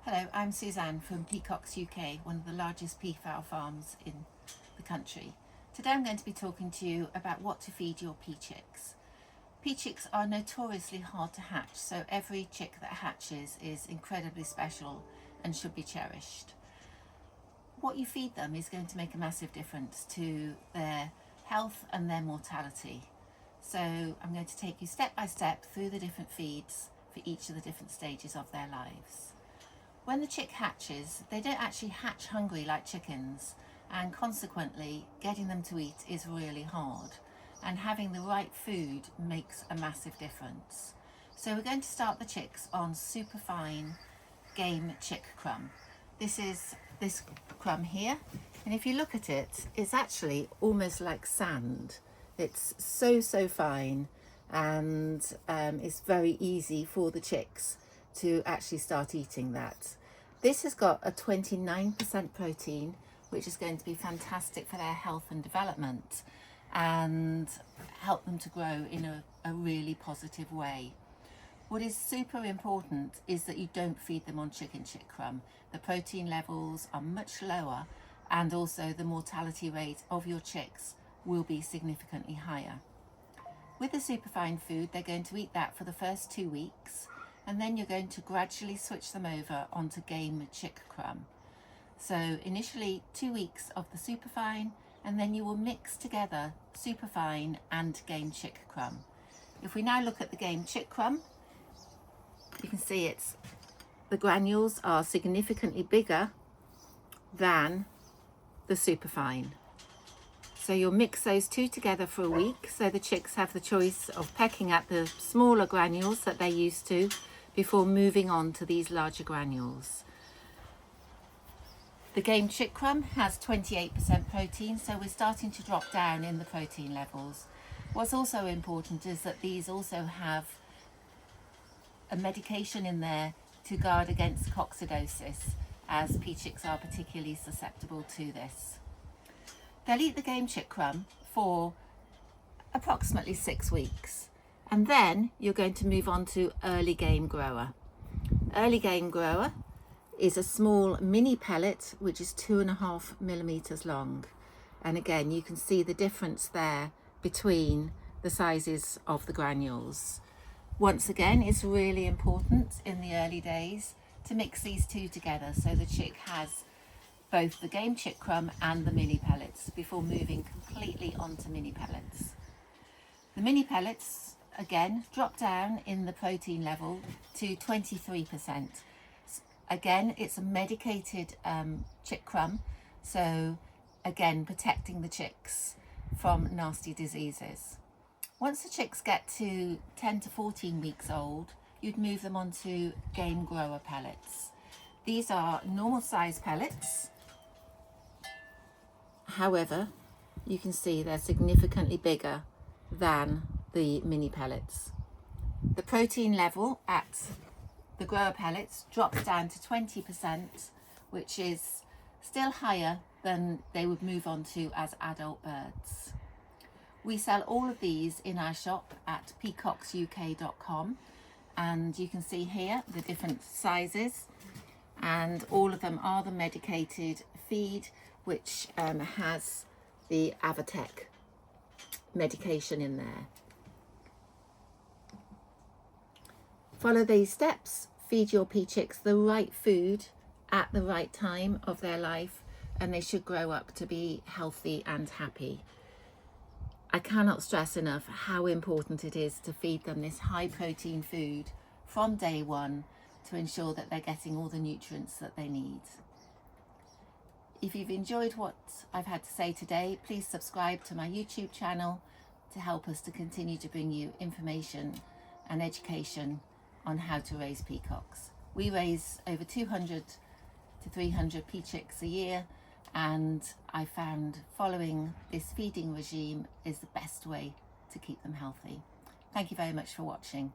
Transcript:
Hello, I'm Suzanne from Peacocks UK, one of the largest peafowl farms in the country. Today I'm going to be talking to you about what to feed your peachicks. Peachicks are notoriously hard to hatch, so every chick that hatches is incredibly special and should be cherished. What you feed them is going to make a massive difference to their health and their mortality. So I'm going to take you step by step through the different feeds for each of the different stages of their lives. When the chick hatches, they don't actually hatch hungry like chickens, and consequently getting them to eat is really hard, and having the right food makes a massive difference. So we're going to start the chicks on superfine game chick crumb. This is this crumb here, and if you look at it, it's actually almost like sand. It's so fine, and it's very easy for the chicks to actually start eating that. This has got a 29% protein, which is going to be fantastic for their health and development and help them to grow in a really positive way. What is super important is that you don't feed them on chicken chick crumb. The protein levels are much lower, and also the mortality rate of your chicks will be significantly higher. With the superfine food, they're going to eat that for the first 2 weeks, and then you're going to gradually switch them over onto game chick crumb. So initially 2 weeks of the superfine, and then you will mix together superfine and game chick crumb. If we now look at the game chick crumb, you can see the granules are significantly bigger than the superfine. So you'll mix those two together for a week, so the chicks have the choice of pecking at the smaller granules that they're used to before moving on to these larger granules. The game chick crumb has 28% protein, so we're starting to drop down in the protein levels. What's also important is that these also have a medication in there to guard against coccidosis, as peachicks are particularly susceptible to this. They'll eat the game chick crumb for approximately 6 weeks, and then you're going to move on to early game grower. Early game grower is a small mini pellet which is 2.5 millimeters long, and again you can see the difference there between the sizes of the granules. Once again, it's really important in the early days to mix these two together so the chick has both the game chick crumb and the mini pellets before moving completely onto mini pellets. The mini pellets again drop down in the protein level to 23%. Again, it's a medicated chick crumb, so again protecting the chicks from nasty diseases. Once the chicks get to 10 to 14 weeks old, you'd move them onto game grower pellets. These are normal size pellets. However, you can see they're significantly bigger than the mini pellets. The protein level at the grower pellets drops down to 20%, which is still higher than they would move on to as adult birds. We sell all of these in our shop at peacocksuk.com, and you can see here the different sizes, and all of them are the medicated feed, which has the Avatec medication in there. Follow these steps, feed your peachicks the right food at the right time of their life, and they should grow up to be healthy and happy. I cannot stress enough how important it is to feed them this high protein food from day one to ensure that they're getting all the nutrients that they need. If you've enjoyed what I've had to say today, please subscribe to my YouTube channel to help us to continue to bring you information and education on how to raise peacocks. We raise over 200 to 300 peachicks a year, and I found following this feeding regime is the best way to keep them healthy. Thank you very much for watching.